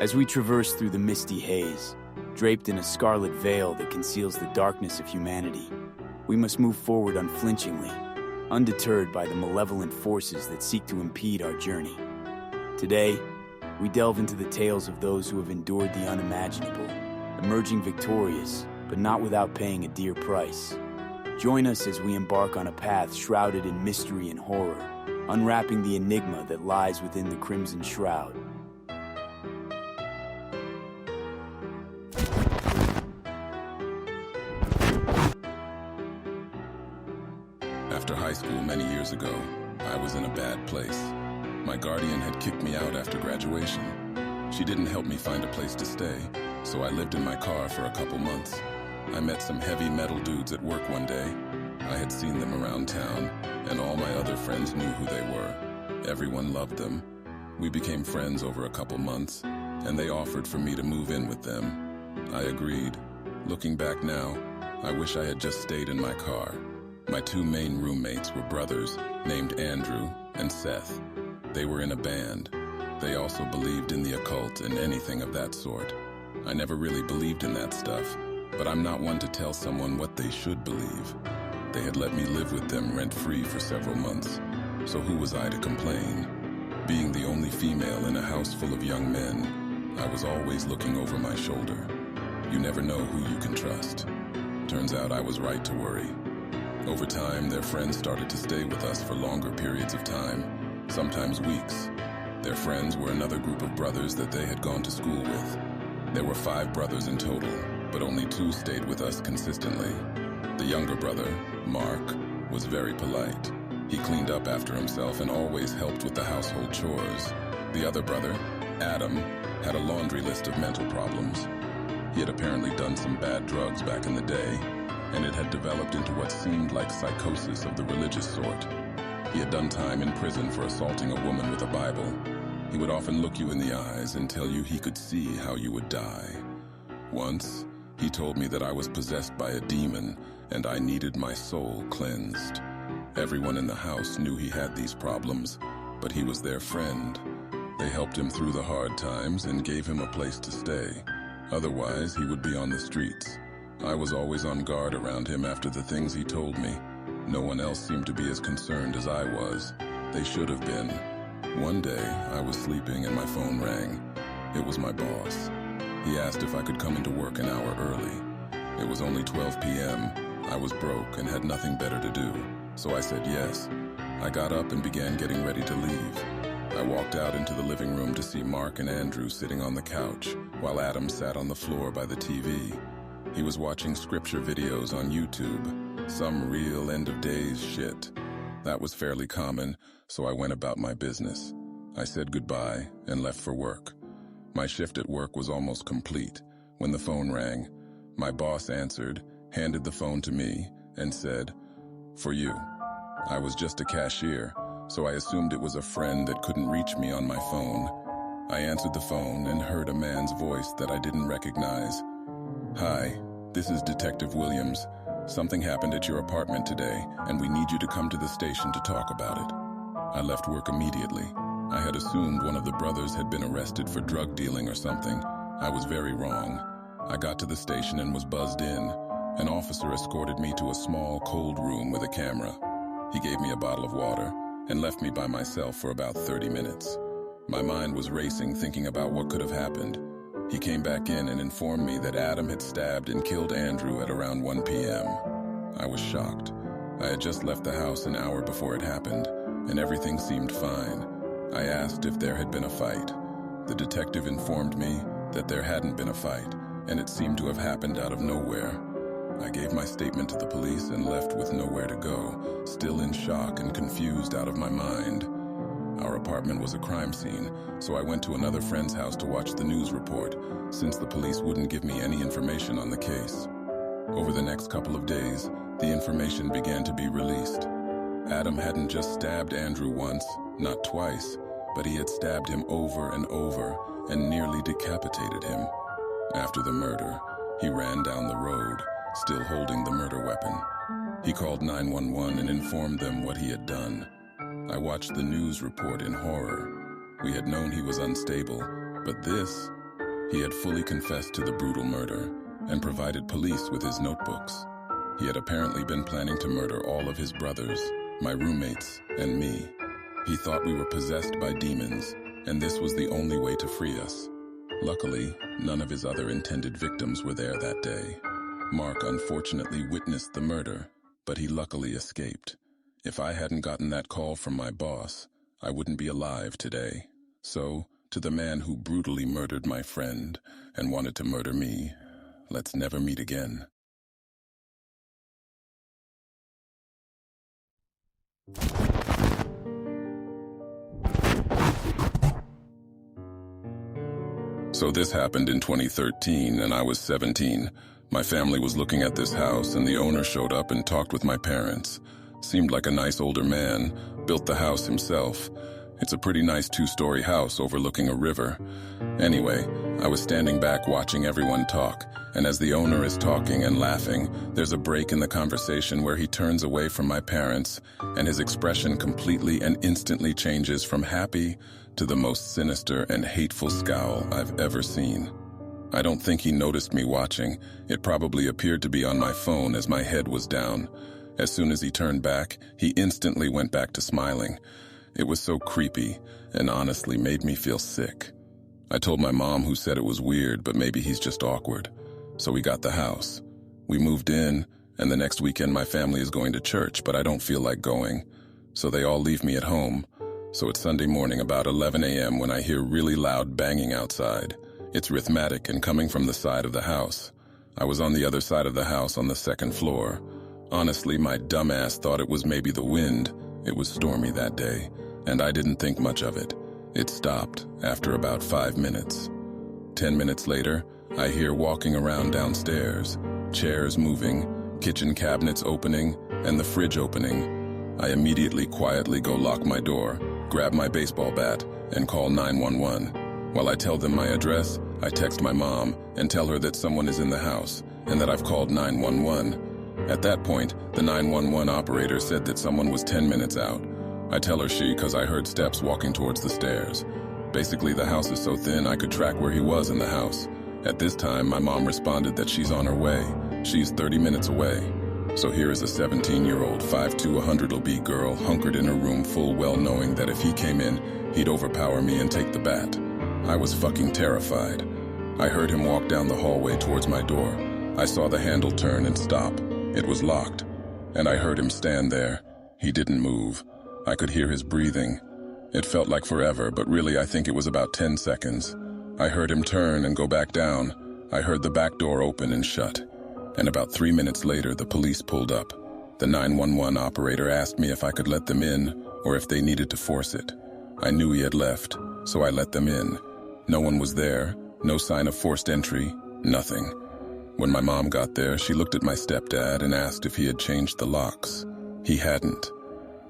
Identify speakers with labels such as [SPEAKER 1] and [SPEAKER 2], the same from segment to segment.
[SPEAKER 1] As we traverse through the misty haze, draped in a scarlet veil that conceals the darkness of humanity, we must move forward unflinchingly, undeterred by the malevolent forces that seek to impede our journey. Today, we delve into the tales of those who have endured the unimaginable, emerging victorious, but not without paying a dear price. Join us as we embark on a path shrouded in mystery and horror, unwrapping the enigma that lies within the crimson shroud.
[SPEAKER 2] After high school many years ago, I was in a bad place. My guardian had kicked me out after graduation. She didn't help me find a place to stay, so I lived in my car for a couple months. I met some heavy metal dudes at work one day. I had seen them around town, and all my other friends knew who they were. Everyone loved them. We became friends over a couple months, and they offered for me to move in with them. I agreed. Looking back now, I wish I had just stayed in my car. My two main roommates were brothers named Andrew and Seth. They were in a band. They also believed in the occult and anything of that sort. I never really believed in that stuff, but I'm not one to tell someone what they should believe. They had let me live with them rent-free for several months, so who was I to complain? Being the only female in a house full of young men, I was always looking over my shoulder. You never know who you can trust. Turns out I was right to worry. Over time, their friends started to stay with us for longer periods of time, sometimes weeks. Their friends were another group of brothers that they had gone to school with. There were 5 brothers in total, but only 2 stayed with us consistently. The younger brother, Mark, was very polite. He cleaned up after himself and always helped with the household chores. The other brother, Adam, had a laundry list of mental problems. He had apparently done some bad drugs back in the day, and it had developed into what seemed like psychosis of the religious sort. He had done time in prison for assaulting a woman with a Bible. He would often look you in the eyes and tell you he could see how you would die. Once, he told me that I was possessed by a demon and I needed my soul cleansed. Everyone in the house knew he had these problems, but he was their friend. They helped him through the hard times and gave him a place to stay. Otherwise, he would be on the streets. I was always on guard around him after the things he told me. No one else seemed to be as concerned as I was. They should have been. One day, I was sleeping and my phone rang. It was my boss. He asked if I could come into work an hour early. It was only 12 p.m. I was broke and had nothing better to do, so I said yes. I got up and began getting ready to leave. I walked out into the living room to see Mark and Andrew sitting on the couch, while Adam sat on the floor by the TV. He was watching scripture videos on YouTube, some real end-of-days shit. That was fairly common, so I went about my business. I said goodbye and left for work. My shift at work was almost complete when the phone rang. My boss answered, handed the phone to me, and said, "For you." I was just a cashier, so I assumed it was a friend that couldn't reach me on my phone. I answered the phone and heard a man's voice that I didn't recognize. "Hi, this is Detective Williams. Something happened at your apartment today, and we need you to come to the station to talk about it." I left work immediately. I had assumed one of the brothers had been arrested for drug dealing or something. I was very wrong. I got to the station and was buzzed in. An officer escorted me to a small, cold room with a camera. He gave me a bottle of water and left me by myself for about 30 minutes. My mind was racing, thinking about what could have happened. He came back in and informed me that Adam had stabbed and killed Andrew at around 1 p.m. I was shocked. I had just left the house an hour before it happened, and everything seemed fine. I asked if there had been a fight. The detective informed me that there hadn't been a fight, and it seemed to have happened out of nowhere. I gave my statement to the police and left with nowhere to go, still in shock and confused out of my mind. Our apartment was a crime scene, so I went to another friend's house to watch the news report, since the police wouldn't give me any information on the case. Over the next couple of days, the information began to be released. Adam hadn't just stabbed Andrew once, not twice, but he had stabbed him over and over and nearly decapitated him. After the murder, he ran down the road, still holding the murder weapon. He called 911 and informed them what he had done. I watched the news report in horror. We had known he was unstable, but this He had fully confessed to the brutal murder and provided police with his notebooks. He had apparently been planning to murder all of his brothers, my roommates, and me. He thought we were possessed by demons, and this was the only way to free us. Luckily, none of his other intended victims were there that day. Mark unfortunately witnessed the murder, but he luckily escaped. If I hadn't gotten that call from my boss, I wouldn't be alive today. So, to the man who brutally murdered my friend and wanted to murder me, let's never meet again. So this happened in 2013, and I was 17. My family was looking at this house, and the owner showed up and talked with my parents. Seemed like a nice older man, built the house himself. It's a pretty nice 2-story house overlooking a river. Anyway, I was standing back watching everyone talk, and as the owner is talking and laughing, there's a break in the conversation where he turns away from my parents, and his expression completely and instantly changes from happy to the most sinister and hateful scowl I've ever seen. I don't think he noticed me watching. It probably appeared to be on my phone as my head was down. As soon as he turned back, he instantly went back to smiling. It was so creepy and honestly made me feel sick. I told my mom, who said it was weird, but maybe he's just awkward. So we got the house. We moved in, and the next weekend my family is going to church, but I don't feel like going. So they all leave me at home. So it's Sunday morning about 11 a.m. when I hear really loud banging outside. It's rhythmic and coming from the side of the house. I was on the other side of the house on the second floor. Honestly, my dumbass thought it was maybe the wind. It was stormy that day, and I didn't think much of it. It stopped after about 5 minutes. 10 minutes later, I hear walking around downstairs, chairs moving, kitchen cabinets opening, and the fridge opening. I immediately quietly go lock my door, grab my baseball bat, and call 911. While I tell them my address, I text my mom and tell her that someone is in the house and that I've called 911. At that point, the 911 operator said that someone was 10 minutes out. I tell her she because I heard steps walking towards the stairs. Basically, the house is so thin I could track where he was in the house. At this time, my mom responded that she's on her way. She's 30 minutes away. So here is a 17-year-old, 5'2", 100-lb girl hunkered in her room full well knowing that if he came in, he'd overpower me and take the bat. I was fucking terrified. I heard him walk down the hallway towards my door. I saw the handle turn and stop. It was locked. And I heard him stand there. He didn't move. I could hear his breathing. It felt like forever, but really I think it was about 10 seconds. I heard him turn and go back down. I heard the back door open and shut. And about 3 minutes later, the police pulled up. The 911 operator asked me if I could let them in or if they needed to force it. I knew he had left, so I let them in. No one was there, no sign of forced entry, nothing. When my mom got there, she looked at my stepdad and asked if he had changed the locks. He hadn't.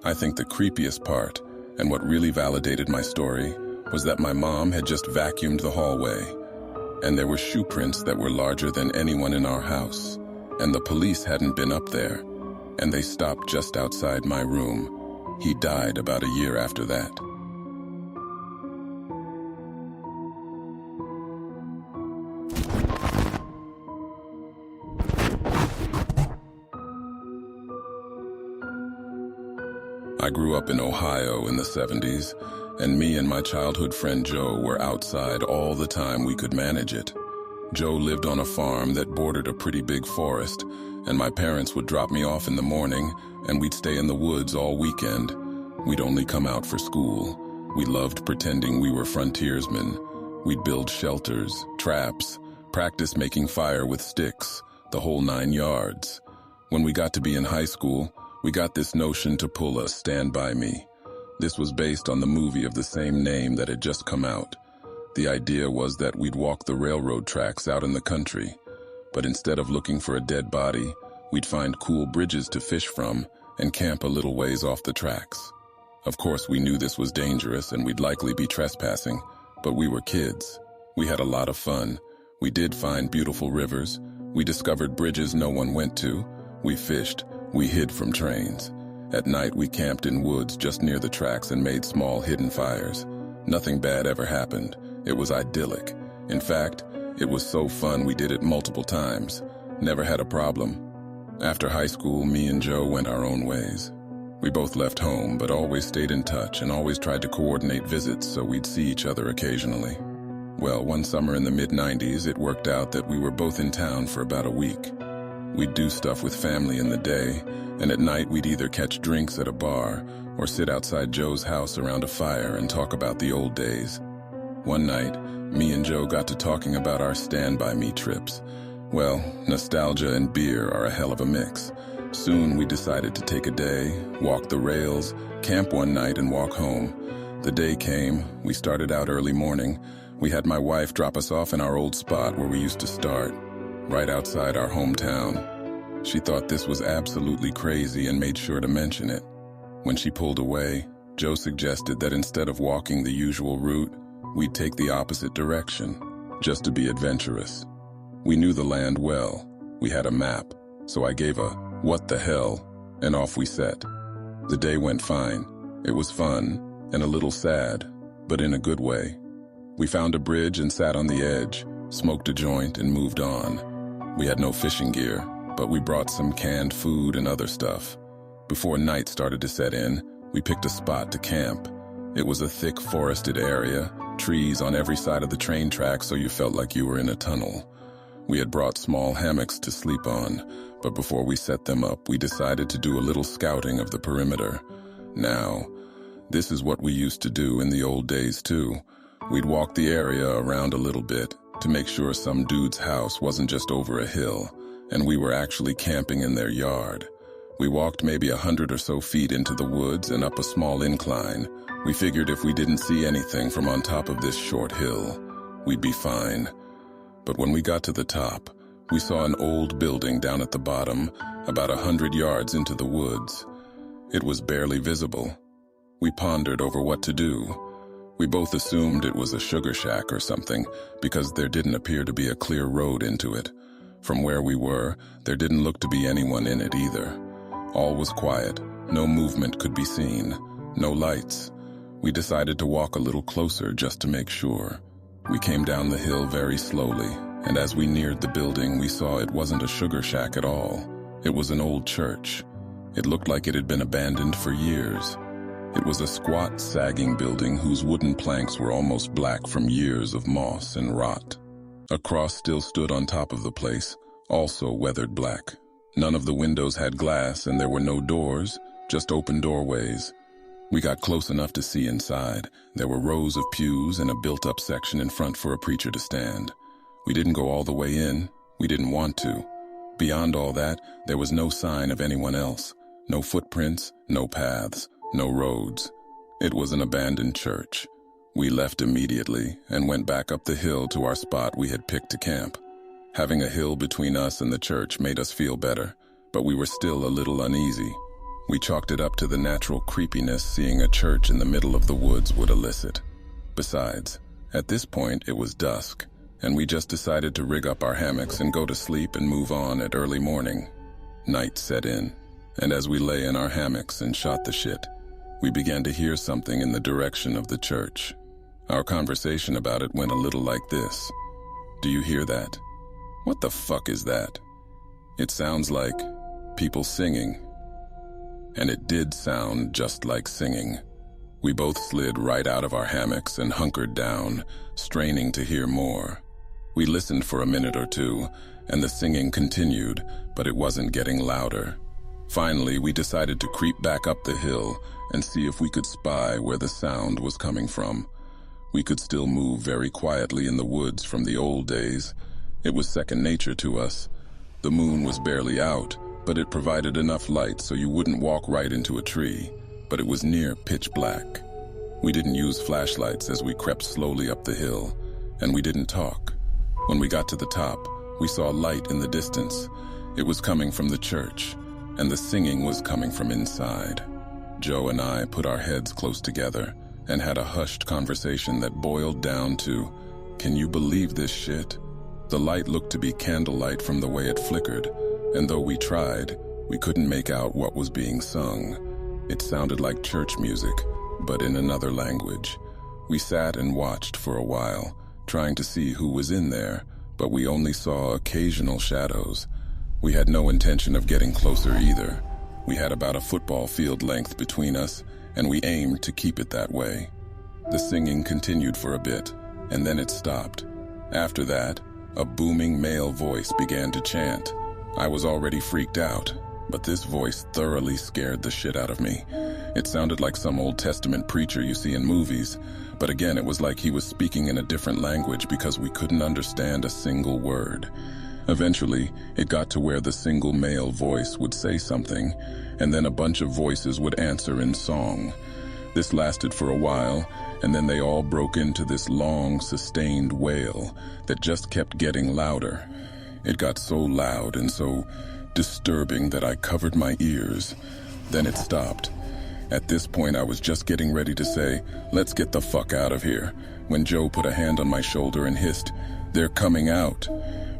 [SPEAKER 2] I think the creepiest part, and what really validated my story, was that my mom had just vacuumed the hallway, and there were shoe prints that were larger than anyone in our house, and the police hadn't been up there, and they stopped just outside my room. He died about a year after that. I grew up in Ohio in the 70s, and me and my childhood friend Joe were outside all the time we could manage it. Joe lived on a farm that bordered a pretty big forest, and my parents would drop me off in the morning, and we'd stay in the woods all weekend. We'd only come out for school. We loved pretending we were frontiersmen. We'd build shelters, traps, practice making fire with sticks, the whole 9 yards. When we got to be in high school, we got this notion to pull a Stand By Me. This was based on the movie of the same name that had just come out. The idea was that we'd walk the railroad tracks out in the country, but instead of looking for a dead body, we'd find cool bridges to fish from and camp a little ways off the tracks. Of course, we knew this was dangerous and we'd likely be trespassing, but we were kids. We had a lot of fun. We did find beautiful rivers. We discovered bridges no one went to. We fished. We hid from trains. At night, we camped in woods just near the tracks and made small hidden fires. Nothing bad ever happened. It was idyllic. In fact, It was so fun we did it multiple times. Never had a problem. After high school, me and Joe went our own ways. We both left home, but always stayed in touch and always tried to coordinate visits so we'd see each other occasionally. Well, one summer in the mid-90s, it worked out that we were both in town for about a week. We'd do stuff with family in the day, and at night we'd either catch drinks at a bar or sit outside Joe's house around a fire and talk about the old days. One night, me and Joe got to talking about our Stand By Me trips. Well, nostalgia and beer are a hell of a mix. Soon we decided to take a day, walk the rails, camp one night and walk home. The day came, we started out early morning. We had my wife drop us off in our old spot where we used to start, right outside our hometown. She thought this was absolutely crazy and made sure to mention it. When she pulled away, Joe suggested that instead of walking the usual route, we'd take the opposite direction, just to be adventurous. We knew the land well. We had a map, so I gave a "what the hell," and off we set. The day went fine. It was fun, and a little sad, but in a good way. We found a bridge and sat on the edge, smoked a joint, and moved on. We had no fishing gear, but we brought some canned food and other stuff. Before night started to set in, we picked a spot to camp. It was a thick forested area, trees on every side of the train track so you felt like you were in a tunnel. We had brought small hammocks to sleep on, but before we set them up, we decided to do a little scouting of the perimeter. Now, this is what we used to do in the old days too. We'd walk the area around a little bit to make sure some dude's house wasn't just over a hill, and we were actually camping in their yard. We walked maybe 100 or so feet into the woods and up a small incline. We figured if we didn't see anything from on top of this short hill, we'd be fine. But when we got to the top, we saw an old building down at the bottom, about 100 yards into the woods. It was barely visible. We pondered over what to do. We both assumed it was a sugar shack or something, because there didn't appear to be a clear road into it. From where we were, there didn't look to be anyone in it either. All was quiet. No movement could be seen. No lights. We decided to walk a little closer just to make sure. We came down the hill very slowly, and as we neared the building, we saw it wasn't a sugar shack at all. It was an old church. It looked like it had been abandoned for years. It was a squat, sagging building whose wooden planks were almost black from years of moss and rot. A cross still stood on top of the place, also weathered black. None of the windows had glass, and there were no doors, just open doorways. We got close enough to see inside. There were rows of pews and a built-up section in front for a preacher to stand. We didn't go all the way in. We didn't want to. Beyond all that, there was no sign of anyone else. No footprints, no paths, no roads. It was an abandoned church. We left immediately and went back up the hill to our spot we had picked to camp. Having a hill between us and the church made us feel better, but we were still a little uneasy. We chalked it up to the natural creepiness seeing a church in the middle of the woods would elicit. Besides, at this point it was dusk, and we just decided to rig up our hammocks and go to sleep and move on at early morning. Night set in, and as we lay in our hammocks and shot the shit, we began to hear something in the direction of the church. Our conversation about it went a little like this. "Do you hear that? What the fuck is that? It sounds like people singing." And it did sound just like singing. We both slid right out of our hammocks and hunkered down, straining to hear more. We listened for a minute or two, and the singing continued, but it wasn't getting louder. Finally, we decided to creep back up the hill and see if we could spy where the sound was coming from. We could still move very quietly in the woods from the old days. It was second nature to us. The moon was barely out, but it provided enough light so you wouldn't walk right into a tree, but it was near pitch black. We didn't use flashlights as we crept slowly up the hill, and we didn't talk. When we got to the top, we saw light in the distance. It was coming from the church, and the singing was coming from inside. Joe and I put our heads close together and had a hushed conversation that boiled down to, "Can you believe this shit?" The light looked to be candlelight from the way it flickered, and though we tried, we couldn't make out what was being sung. It sounded like church music, but in another language. We sat and watched for a while, trying to see who was in there, but we only saw occasional shadows. We had no intention of getting closer either. We had about a football field length between us, and we aimed to keep it that way. The singing continued for a bit, and then it stopped. After that, a booming male voice began to chant. I was already freaked out, but this voice thoroughly scared the shit out of me. It sounded like some Old Testament preacher you see in movies, but again it was like he was speaking in a different language because we couldn't understand a single word. Eventually, it got to where the single male voice would say something, and then a bunch of voices would answer in song. This lasted for a while, and then they all broke into this long, sustained wail that just kept getting louder. It got so loud and so disturbing that I covered my ears. Then it stopped. At this point, I was just getting ready to say, "Let's get the fuck out of here," when Joe put a hand on my shoulder and hissed, "They're coming out."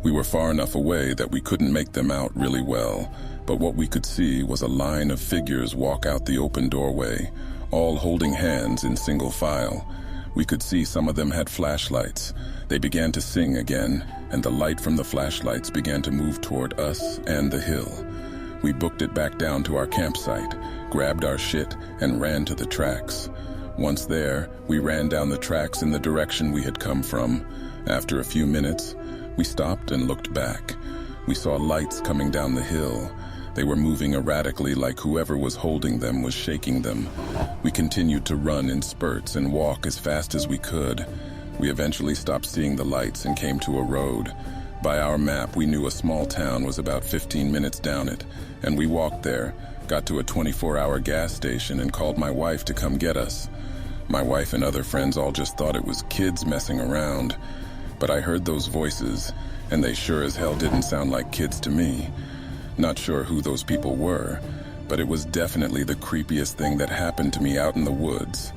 [SPEAKER 2] We were far enough away that we couldn't make them out really well, but what we could see was a line of figures walk out the open doorway, all holding hands in single file. We could see some of them had flashlights. They began to sing again, and the light from the flashlights began to move toward us and the hill. We booked it back down to our campsite, grabbed our shit, and ran to the tracks. Once there, we ran down the tracks in the direction we had come from. After a few minutes, we stopped and looked back. We saw lights coming down the hill. They were moving erratically like whoever was holding them was shaking them. We continued to run in spurts and walk as fast as we could. We eventually stopped seeing the lights and came to a road. By our map, we knew a small town was about 15 minutes down it, and we walked there, got to a 24-hour gas station and called my wife to come get us. My wife and other friends all just thought it was kids messing around. But I heard those voices, and they sure as hell didn't sound like kids to me. Not sure who those people were, but it was definitely the creepiest thing that happened to me out in the woods.